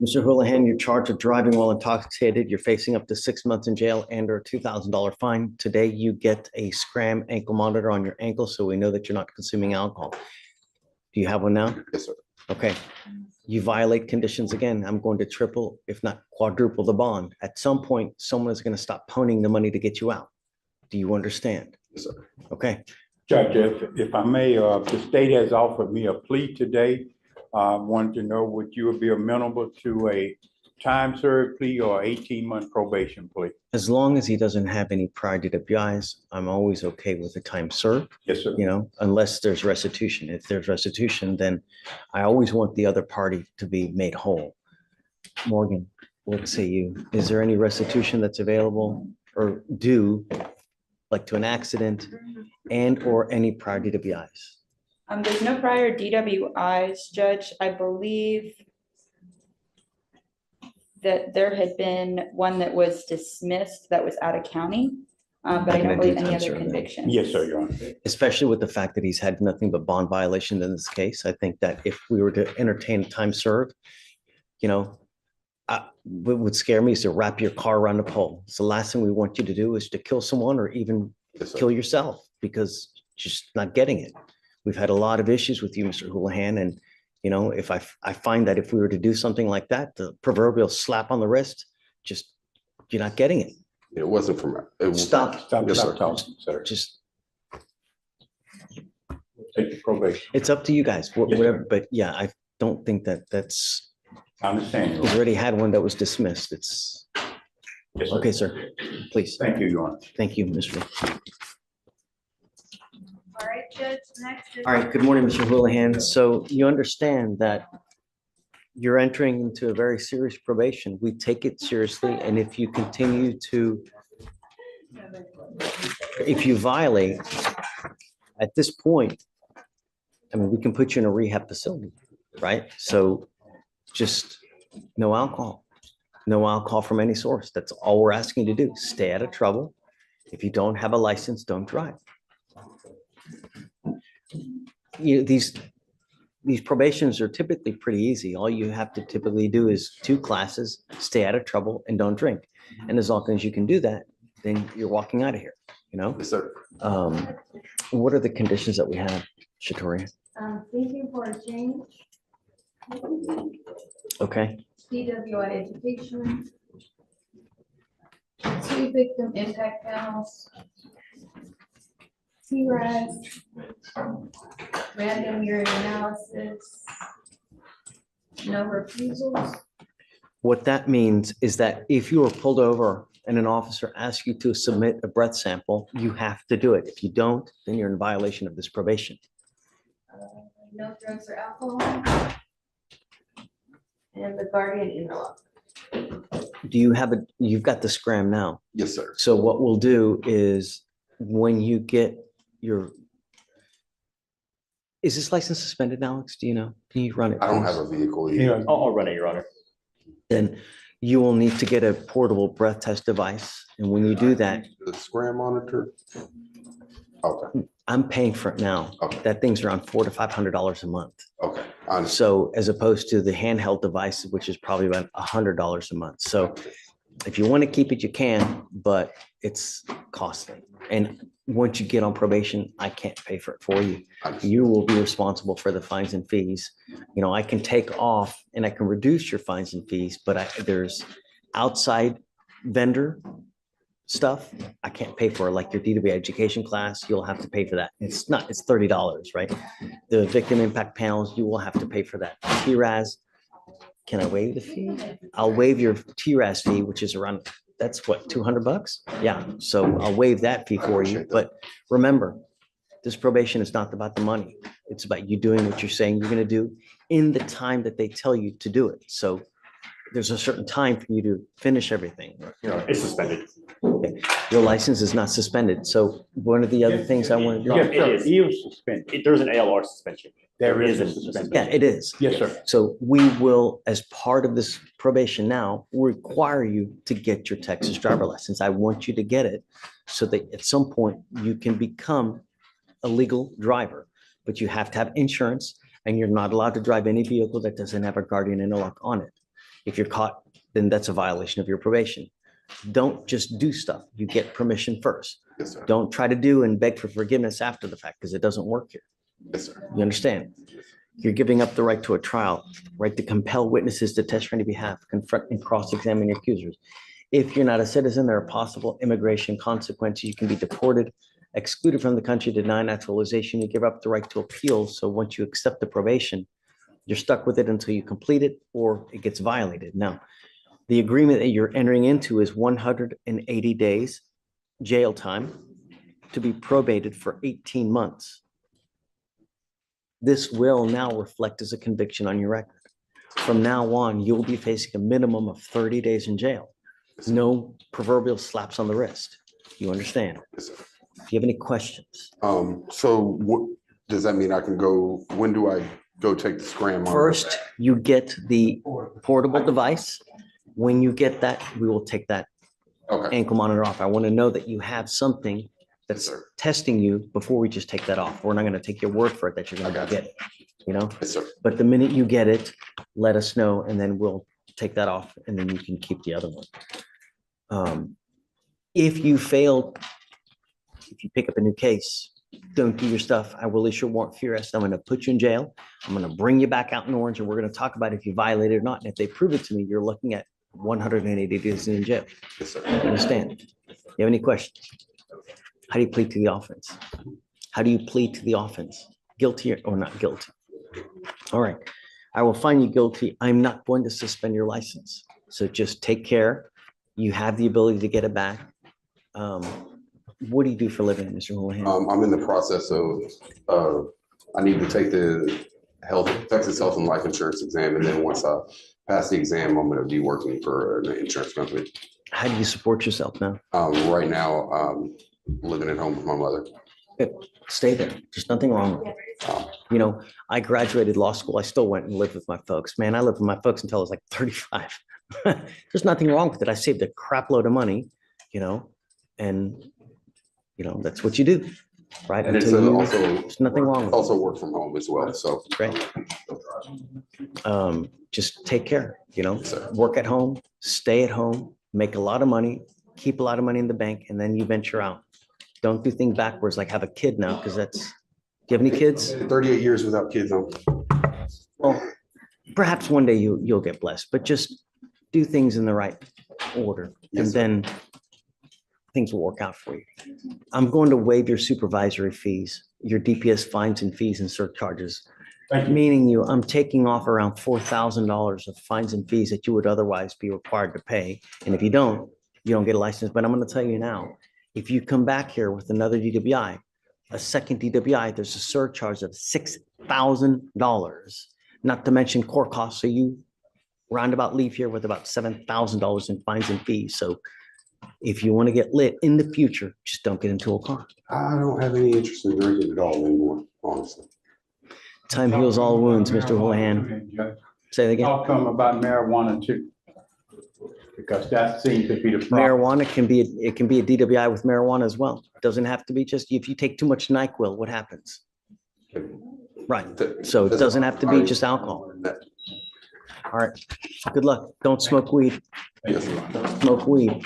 Mr. Houlihan, you're charged with driving while intoxicated. You're facing up to 6 months in jail and or a $2,000 fine. Today, you get a Scram ankle monitor on your ankle, so we know that you're not consuming alcohol. Do you have one now? Yes, sir. Okay. You violate conditions again, I'm going to triple, if not quadruple the bond. At some point, someone is going to stop ponying the money to get you out. Do you understand? Yes, sir. Okay. Judge, if I may, the state has offered me a plea today. Wanted to know, would you be amenable to a time served plea or 18-month probation plea? As long as he doesn't have any prior DWIs, I'm always okay with the time served. Yes, sir. You know, unless there's restitution. If there's restitution, then I always want the other party to be made whole. Morgan, what say you? Is there any restitution that's available or due, like to an accident and or any prior DWIs? There's no prior DWIs, Judge. I believe that there had been one that was dismissed that was out of county, but I don't believe any other convictions. Yes, sir, Your Honor. Especially with the fact that he's had nothing but bond violations in this case. I think that if we were to entertain time served, you know, what would scare me is to wrap your car around a pole. It's the last thing we want you to do is to kill someone or even kill yourself because just not getting it. We've had a lot of issues with you, Mr. Houlihan, and you know, if I find that if we were to do something like that, the proverbial slap on the wrist, just you're not getting it. It wasn't from. Stop. Stop, Yes, stop sir. talking, sir. Just Take the probation. it's up to you guys, Yes, sir. whatever. But yeah, I don't think that that's. I understand. Your We've Honor. already had one that was dismissed. It's Yes, sir. okay, sir. Please. Thank you, Your Honor. Thank you, Mr. All right, Judge, next is. All right, good morning, Mr. Houlihan. So you understand that you're entering into a very serious probation. We take it seriously, and if you continue to, if you violate, at this point, I mean, we can put you in a rehab facility, right? So just no alcohol from any source. That's all we're asking you to do. Stay out of trouble. If you don't have a license, don't drive. You know, these probations are typically pretty easy. All you have to typically do is 2 classes, stay out of trouble, and don't drink. And as long as you can do that, then you're walking out of here, you know? Yes, sir. What are the conditions that we have, Shatori? Thinking for a change, Okay, DWI education, 2 victim impact panels, TRAS, random urine analysis, no refusals. what that means is that if you are pulled over and an officer asks you to submit a breath sample, you have to do it. If you don't, then you're in violation of this probation. No drugs or alcohol. And the guardian interlock. Do you have you've got the Scram now. Yes, sir. So what we'll do is when you get your, is this license suspended, Alex? Do you know? Can you run it? I don't have please? a vehicle Yeah. either. I'll run it, Your Honor. Then you will need to get a portable breath test device. And when you do that, The Scram monitor. Okay, I'm paying for it now. Okay. That thing's around $400 to $500 a month. okay. I understand. So as opposed to the handheld device, which is probably about $100 a month. So if you want to keep it, you can, but it's costly. And once you get on probation, I can't pay for it for you. I understand. You will be responsible for the fines and fees. You know, I can take off and I can reduce your fines and fees, but there's outside vendor stuff I can't pay for, like your DW education class, you'll have to pay for that. It's $30, right? The victim impact panels, you will have to pay for that. TRAS, can I waive the fee? I'll waive your TRAS fee, which is around, that's what, $200? Yeah, so I'll waive that fee I for you. appreciate that. But remember, this probation is not about the money. It's about you doing what you're saying you're gonna do in the time that they tell you to do it. So there's a certain time for you to finish everything. Your Honor, it's suspended. Okay. Your license is not suspended. So one of the other things I want to Your do. Honor, Yes, sir. it is. He was suspended. There's an ALR suspension. There is a isn't suspension. Yeah, it is. Yes, sir. So we will, as part of this probation now, require you to get your Texas driver license. I want you to get it so that at some point you can become a legal driver, but you have to have insurance and you're not allowed to drive any vehicle that doesn't have a guardian interlock on it. If you're caught, then that's a violation of your probation. Don't just do stuff. You get permission first. Yes, sir. Don't try to do and beg for forgiveness after the fact because it doesn't work here. Yes, sir. You understand? You're giving up the right to a trial, right to compel witnesses to testify on your behalf, confront and cross-examine your accusers. If you're not a citizen, there are possible immigration consequences. You can be deported, excluded from the country, denied naturalization. You give up the right to appeal. So once you accept the probation, you're stuck with it until you complete it or it gets violated. Now, the agreement that you're entering into is 180 days jail time to be probated for 18 months. This will now reflect as a conviction on your record. From now on, you'll be facing a minimum of 30 days in jail. No proverbial slaps on the wrist. You understand? Yes, sir. Do you have any questions? So what, does that mean I can go, when do I go take the scram? First, you get the portable device. When you get that, we will take that Okay, ankle monitor off. I want to know that you have something that's Yes, sir. testing you before we just take that off. We're not going to take your word for it that you're going to go get it, you know? yes, sir. But the minute you get it, let us know and then we'll take that off and then you can keep the other one. If you fail, if you pick up a new case, don't do your stuff. I will issue a warrant for your arrest. I'm going to put you in jail. I'm going to bring you back out in orange and we're going to talk about if you violated or not. And if they prove it to me, you're looking at 180 days in jail. Yes, sir. Understand? You have any questions? How do you plead to the offense? How do you plead to the offense? Guilty or not guilty? All right. I will find you guilty. I'm not going to suspend your license. So just take care. You have the ability to get it back. What do you do for a living, Mr. Houlihan? I'm in the process of, I need to take the Texas Health and Life Insurance exam. And then once I pass the exam, I'm going to be working for an insurance company. How do you support yourself now? Right now, living at home with my mother. Good. Stay there. There's nothing wrong with it. You know, I graduated law school. I still went and lived with my folks. Man, I lived with my folks until I was like 35. There's nothing wrong with it. I saved a crap load of money, you know, and, you know, that's what you do, right? And it's Until you- also, there's nothing wrong with it. also work from home as well. So. Great. Just take care, you know, Yes, sir. work at home, stay at home, make a lot of money, keep a lot of money in the bank, and then you venture out. Don't do things backwards, like have a kid now, because that's, do you have any kids? 38 years without kids on. Well, perhaps one day you'll get blessed, but just do things in the right order, and Yes, sir. then things will work out for you. I'm going to waive your supervisory fees, your DPS fines and fees and surcharges. Thank you. Meaning I'm taking off around $4,000 of fines and fees that you would otherwise be required to pay. And if you don't get a license. But I'm going to tell you now, if you come back here with another DWI, a second DWI, there's a surcharge of $6,000, not to mention court costs. So you roundabout leave here with about $7,000 in fines and fees. So if you want to get lit in the future, just don't get into a car. I don't have any interest in drinking at all anymore, honestly. Time heals all wounds, Mr. Houlihan. Say that again. How come about marijuana too? Because that seems to be the problem. Marijuana can be, it can be a DWI with marijuana as well. It doesn't have to be just, if you take too much NyQuil, what happens? Right. So it doesn't have to be just alcohol. All right. Good luck. Don't smoke weed. Yes, sir. Smoke weed.